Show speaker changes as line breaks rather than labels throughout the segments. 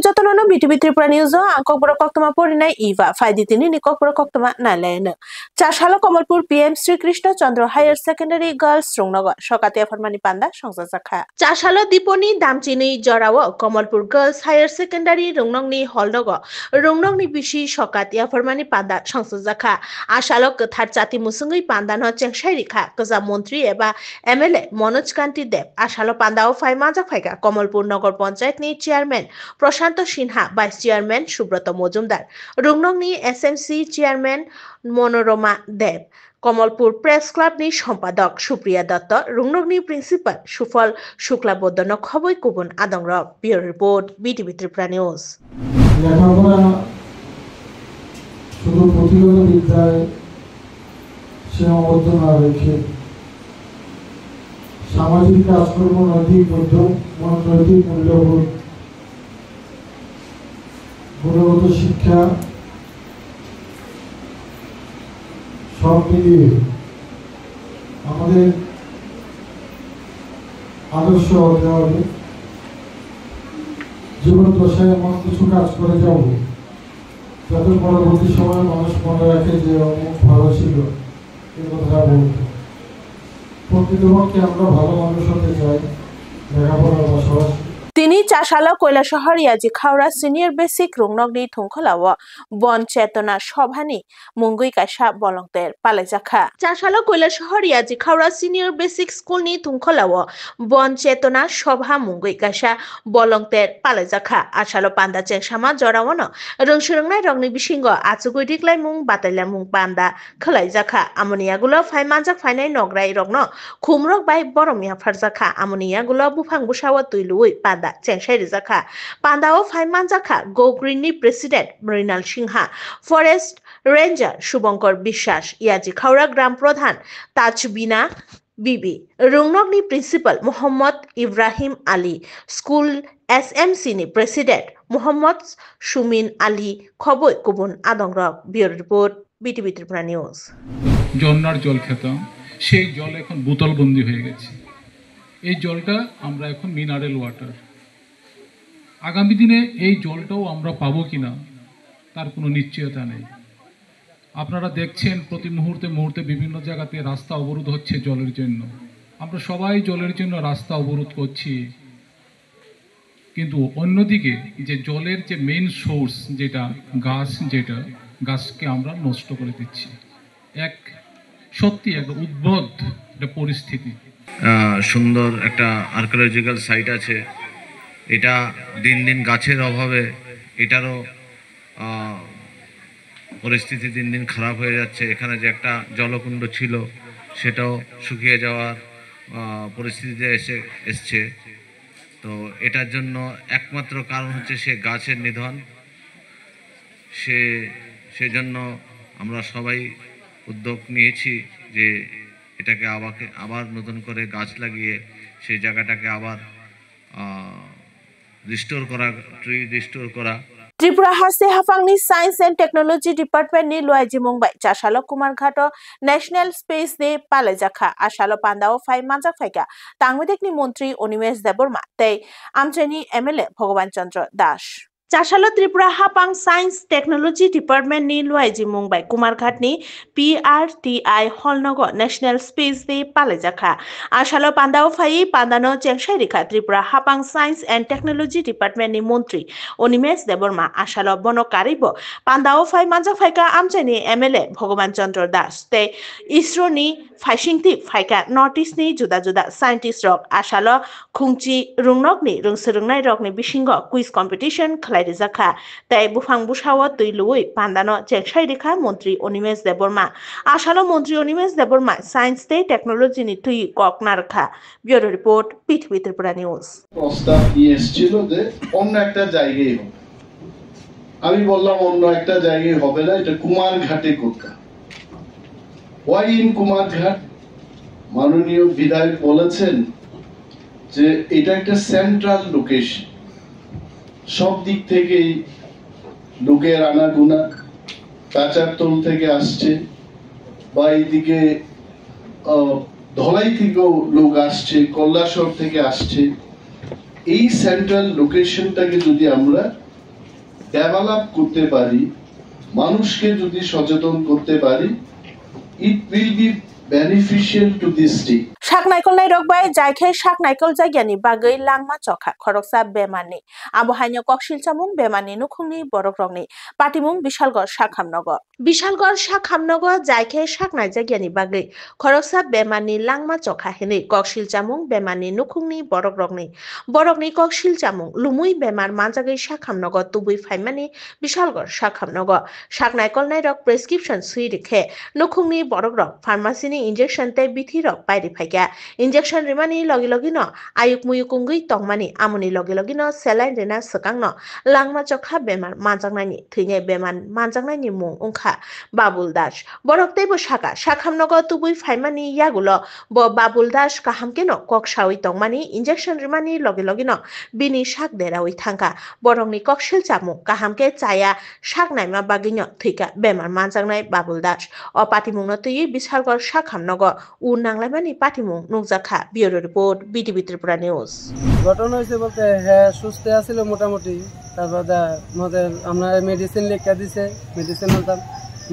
Jotono BTV Tripura News angkok borok koktoma porinai Iva Faiditini nikok borok koktoma nalayan. Chashalo Kamalpur PM Sri Krishna Chandra Higher Secondary Girls Rungnogo Shokati Afarmani Panda Songsasakha. Chashalo Diponi Damchini Jorawo Kamalpur Girls Higher Secondary Rungnongni Holnogo Rungnongni Bishi Shokati Afarmani Panda Songsasakha. Ashalo Kathar Chati Musungui Panda no Chengshairikha Kaza Montri Eba MLA Manoj Kanti Deb Ashalo Pandao Fai Maja Faika Kamalpur Nogor Panchayat ni Chairman Prashant Sinha Vice Chairman Subroto Mojumdar Rungnongni SMC Chairman Monorama Deb Kamalpur Press Club ni সম্পাদক Supriya Datta Rungnongni Principal Sufal Shuklaboddano Khoboi Kubun Adongra Bureau Report BTV Tripura News
শুধু প্রতিরোধ বিদ্যায় সীমাবদ্ধ না রেখে সামাজিক কাজকর্ম নৈতিক উদ্যোগ নৈতিক মূল্যবোধ গুণগত শিক্ষা সব মিলিয়ে আমাদের আদর্শ হতে হবে জীবন দশায় এমন কিছু কাজ করে যাব যাতে পরবর্তী সময় মানুষ মনে রাখে যে অনেক ভালো ছিল এই কথাটা বলতে প্রকৃতপক্ষে আমরা ভালো মানুষ হতে চাই লেখাপড়া বা সরাসরি
তিনি চাশালা কৈলাসহর ইয়াজি খাওড়া সিনিয়র বেসিক রুংনগনি থুংখলাও বন চেতনা সভানি মুঙ্গুই কাইসা বলংতের পালেজাখা চাশালা কৈলাসহর ইয়াজি খাওড়া সিনিয়র বেসিক স্কুলনি থুংখলাও বন চেতনা সভা মুঙ্গুই কাইসা বলংতের পালেজাখা আশালো পান্দা চেংসামা জরাওন রংসুরংনাই রংনি বিসিঙ্গ আচুগুই দিকলাই মুং বাতাইলা মুং পান্দা খলাইজাখা আমনিয়াগুলো ফাইমানজাক ফাইনাই নগরাই রংন খুমরক by বরমিয়া ফারজাখা আমনিয়াগুলো বুফাং বুসাওয়া তুইলুই পান্দা Chengshairikha Pandao Faimanjakha Go Green President Mrinal Singha Forest Ranger Shubhankar Biswas Yaji Khaura Gram Pradhan Tajbina Bibi Rungnogni Principal Muhammad Ibrahim Ali School SMC ni President Muhammad Shumin Ali Khoboi Kubun Adongra Bureau Report BTV Tripura News
জন্নার জল খেতাম সেই জল এখন বোতলবন্দি হয়ে গেছে এই জলটা আমরা এখন মিনারেল ওয়াটার আগামী দিনে এই জলটাও আমরা পাবো কিনা তার কোনো নিশ্চয়তা নেই আপনারা দেখছেন প্রতি মুহূর্তে বিভিন্ন জায়গাতে রাস্তা অবরোধ হচ্ছে জলের জন্য আমরা সবাই জলের জন্য রাস্তা অবরোধ করছি কিন্তু অন্যদিকে যে জলের যে মেইন সোর্স যেটা গাছকে আমরা নষ্ট করে দিচ্ছি সত্যি একটা উদ্ভট একটা পরিস্থিতি
সুন্দর একটা আর্কিওলজিক্যাল সাইট আছে এটা দিন দিন গাছের অভাবে এটারও পরিস্থিতি দিন দিন খারাপ হয়ে যাচ্ছে এখানে যে একটা জলকুণ্ড ছিল সেটাও শুকিয়ে যাওয়ার পরিস্থিতিতে এসছে তো এটার জন্য একমাত্র কারণ হচ্ছে সে গাছের নিধন সেজন্য আমরা সবাই উদ্যোগ নিয়েছি যে এটাকে আবার নতুন করে গাছ লাগিয়ে সেই জায়গাটাকে আবার রিস্টোর করা
ত্রিপুরা হাসে হাফাংনি সায়েন্স এন্ড টেকনোলজি ডিপার্টমেন্ট নি লুয়াইজি মুম্বাই চাশালো কুমারঘাট ন্যাশনাল স্পেস দে পালেজাখা আশালো পান্দাও ফাই মানজাক ফাইকা তাংমিদেকনি মন্ত্রী অনিমেষ দেববর্মা তেই আমচেনি এমএলএ ভগবান চন্দ্র দাস চাশালো ত্রিপুরা হাপাং সায়েন্স টেকনোলজি ডিপার্টমেন্ট নি লুয়াইজি মুম্বাই কুমারঘাট নি PRTI হলনগর ন্যাশনাল স্পেস দে পালেজাখা আশালো পান্দাও ফাই পান্দানো চেংসাইরিখা ত্রিপুরা হাপাং সায়েন্স এন্ড টেকনোলজি ডিপার্টমেন্ট নি মন্ত্রী অনিমেষ দেববর্মা আশালো বনকারিব পান্দাও ফাই মানজাক ফাইকা আমচেনি এমএলএ ভগবান চন্দ্র দাস তে ইসরো নি ফাইসিংতি ফাইকা নর্থ ইস্ট নি জুদা জুদা সায়েন্টিস্ট রক আশালো খুংচি রুংনগনি রুংসুরুংনাই রকনি বিসিঙ্গ quiz competition Zakha, Tai Bufang Bushawa, Lui, Pandano, Chengshairikha, Montri, Onimes Deborma, Ashalo Montri, Onimes Deborma, Science State Technology Nitui, Koknarkha, Bureau Report, BTV Tripura News.
প্রস্তাব নিয়ে এসেছিল যে অন্য একটা জায়গায় হবে আমি বললাম অন্য একটা জায়গায় হবে না এটা কুমারঘাটে করতে ওয়াই ইন কুমারঘাট মাননীয় বিধায়ক বলেছেন যে এটা একটা সেন্ট্রাল লোকেশন সব দিক থেকেই লোকের আনাগোনা কাঁচারতল থেকে আসছে বা এইদিকে ধলাই থেকেও লোক আসছে, কল্যাশর থেকে আসছে। এই সেন্ট্রাল লোকেশনটাকে যদি আমরা ডেভেলপ করতে পারি, মানুষকে যদি সচেতন করতে পারি, it will be beneficial to this state.
শাক নাইকল নাই রকবাই জায়খে শাক নাইকল জায়গানি বাগৈ লাংমা চখা খরকসা বেমানি আবহাইন্য ককশিল চামুং বেমানি নুখুংনি বরক রংনি পাটিমুং বিশালগড় শাখামনগর জায়খে শাক নাই জায়গানি বাগৈ খরকসা বেমানি লাংমা চখা হেনি ককশিল চামুং বেমানি নুখুংনি বরকনি ককশিল চামুং লুমুই বেমার মানজাগৈ শাখামনগর তুবুই ফাইমানি বিশালগড় শাখামনগর শাক নাইকল নাই রক প্রেসক্রিপশন সুই রেখে নুখুংনি বরক রক ফার্মাসিনি ইনজেকশন তে বিথি রক বাইরে ফাইকা ইনজেকশন রিমানি লগে ন আয়ুক মুয়ুকুঙ্গুই তংমানি আমনি লগে ন সেলাইন রেনা সকাংন লাংমা চখা বেমার মানজাংনাইনি থৈনে বেমান মানজাংনাইনি মুং উংখা বাবুল দাস বরকতেবো শাখামনগর তুবুই ফাইমানি ইয়াগুলো বাবুল দাস কাহামকেন ককসাউই তংমানি ইনজেকশন রিমানি লগে ন বিনি শাক দেরাউই থাঙ্কা বরংনি ককশিল চামু কাহামকে চায়া শাক নাইমা বাগিন থৈকা বেমার মানজাংনাই বাবুল দাস অপাটিমুং তুই বিশালগড় শাখামনগর উ নাংলাইমানি পাটিমুং নুকজাখা bureau report BTV Tripura news.
ঘটনা হয়েছে বলতে হ্যাঁ সুস্থ আছিল মোটামুটি, তারপর আমাদের আমরা মেডিসিন লিখে দিছে, মেডিসিন আনতাম,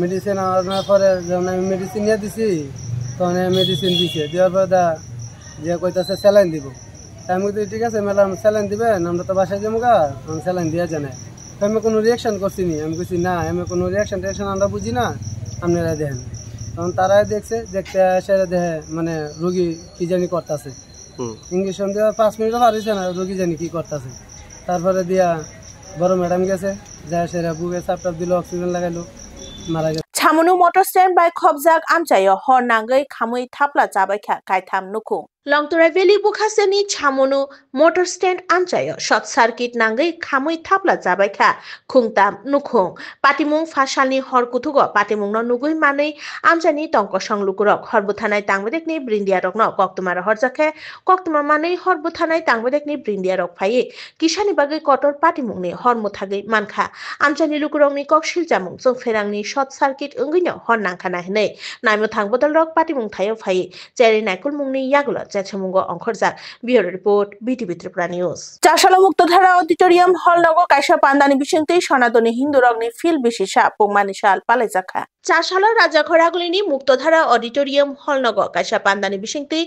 মেডিসিন আনার পরে যখন আমি মেডিসিন নিয়ে দিছি তখন মেডিসিন দিছে, দেওয়ার পরে যে কইতাছে স্যালাইন দিব। আমি বলছি ঠিক আছে ম্যাডাম স্যালাইন দিবেন, আমরা তো বাসায় যাবো গা, আমি স্যালাইন দিয়ে জানাই। আমি কোনো রিয়াকশন করছি নি, আমি বলছি না আমি কোনো রিয়াকশন আমরা বুঝি না, আপনারা দেখেন। তখন তারাই দেখতে এসে দেখে মানে রোগী কি জানি করতেছে, ইঞ্জেকশন দেওয়া 5 মিনিটও পারিছে না, রোগী জানি কি করতেছে। তারপরে দিয়া বড় ম্যাডাম গেছে, যা সেরা বুকে চাপটাপ দিল, অক্সিজেন লাগাইলো, মারা গেছে।
ছামুনু মোটর স্ট্যান্ড বাই খবজাক আমচায় হর নাঙ্গৈ খামুই থাপলা জাবাইখা কাইথাম নুখুং লংতরাই ভ্যালি বুখাसेनि ছামুনু মোটর স্ট্যান্ড আমচায় শর্ট সার্কিট নাঙ্গৈ খামুই থাপলা জাবাইখা খুংতাম নুখুং পাটিমুং ফাসালনি হর কুথুগ পাটিমুং নুগুই মাनै আমচানি টংক সংলুকুরক হরবুথানাই তাंगबेदेखनि ब्रिन्दियारक न कक्तुमार हरजाखे कक्तुमा मानै हरबुथानाय तांगबेदेखनि ब्रिन्दियारक फायै किसानि बागै कटर पाटिमुंनि हरमुथागै मानखा আমচাनि लुकुरंनि ककशिल जामुं जों फेरांनि शर्ट सार्किट ओंगैनो हर नांखाना हेनै नायमु थांबदल रक पाटिमुं थायो फायै जेरै नायकुल मुंनि यागुला जाछमुंगो अंखरजाक bureau report BTV Tripura news. চাষালা মুক্তধারা অডিটোরিয়াম হল নগর কাইসা পান্দানি বিশিংতে সনাতনী হিন্দু রগ্নি ফিল বিশেষা পুংমানি সাল পালাইজাখা চাষালা রাজাখরাগুলিনি মুক্তধারা অডিটোরিয়াম হল নগর কাইসা পান্দানি বিশিংতে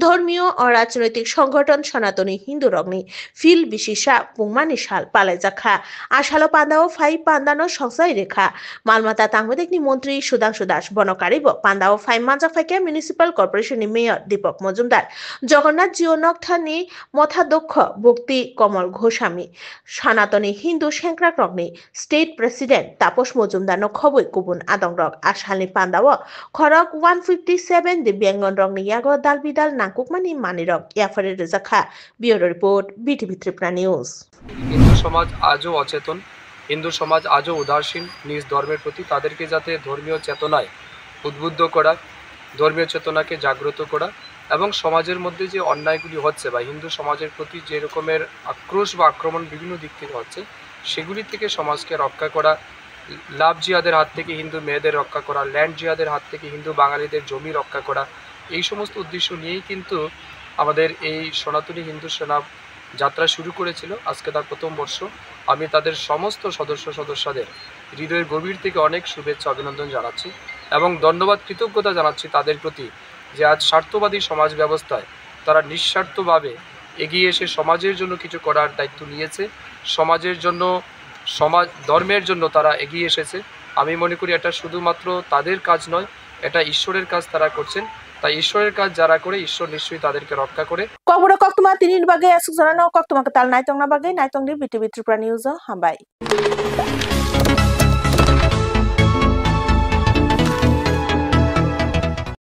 ধর্মীয় ও রাজনৈতিক সংগঠন সনাতনী হিন্দু রগ্নি ফিল বিশেষা পুংমানি সাল পালাইজাখা আশালো পান্দাও ফাই পান্দানো সংসাই রেখা মালমাতা তাंगबेदेखनि মন্ত্রী সুধাংশু দাস বনকারিব পান্দাও ফাই মানজাফাইকে মিউনিসিপাল কর্পোরেশননি মেয়র দীপক মজুমদার জগন্নাথ জিওনকথানি মথাধ্যক্ষ ভক্তি কমল গোস্বামী সনাতনী হিন্দু সেংক্রাক রগ্নি স্টেট প্রেসিডেন্ট তাপস মজুমদার খবই কুবুন আদং রক আশালনি পান্দাও খরক 157 দিব্যাঙ্গন রগ্নি ইয়াগো দালবিদাল নাকুকমানি মানিরক ইয়াফারে রেজাখা bureau report BTV Tripura news.
Hindu সমাজ আজও অচেতন, হিন্দু সমাজ আজও উদাসীন নিজ ধর্মের প্রতি। তাদেরকে যাতে ধর্মীয় চেতনায় উদ্বুদ্ধ করা, ধর্মীয় চেতনাকে জাগ্রত করা এবং সমাজের মধ্যে যে অন্যায়গুলি হচ্ছে বা হিন্দু সমাজের প্রতি যে রকমের আক্রোশ বা আক্রমণ বিভিন্ন দিক থেকে হচ্ছে সেগুলি থেকে সমাজকে রক্ষা করা, লাভ জিহাদের হাত থেকে হিন্দু মেয়েদের রক্ষা করা, ল্যান্ড জিহাদের হাত থেকে হিন্দু বাঙালিদের জমি রক্ষা করা, এই সমস্ত উদ্দেশ্য নিয়েই কিন্তু আমাদের এই সনাতনী হিন্দু সেনা যাত্রা শুরু করেছিল। আজকে তার প্রথম বর্ষ। আমি তাদের সমস্ত সদস্যদের হৃদয়ের গভীর থেকে অনেক শুভেচ্ছা অভিনন্দন জানাচ্ছি এবং ধন্যবাদ কৃতজ্ঞতা জানাচ্ছি তাদের প্রতি যে আজ স্বার্থবাদী সমাজ ব্যবস্থায় তারা নিঃস্বার্থভাবে এগিয়ে এসে সমাজের জন্য কিছু করার দায়িত্ব নিয়েছে, সমাজের জন্য ধর্মের জন্য তারা এগিয়ে এসেছে। আমি মনে করি এটা শুধুমাত্র তাদের কাজ নয়, এটা ঈশ্বরের কাজ তারা করছেন। তাই ঈশ্বরের কাজ যারা করে ঈশ্বর নিশ্চয়ই তাদেরকে রক্ষা করে।
কবর কক্তমা তিনির বাগে আসুক জানানো কক্তমাকে তাল নাইতংনা বাগে নাইতংনি বিটিভি ত্রিপুরা নিউজ হামবাই।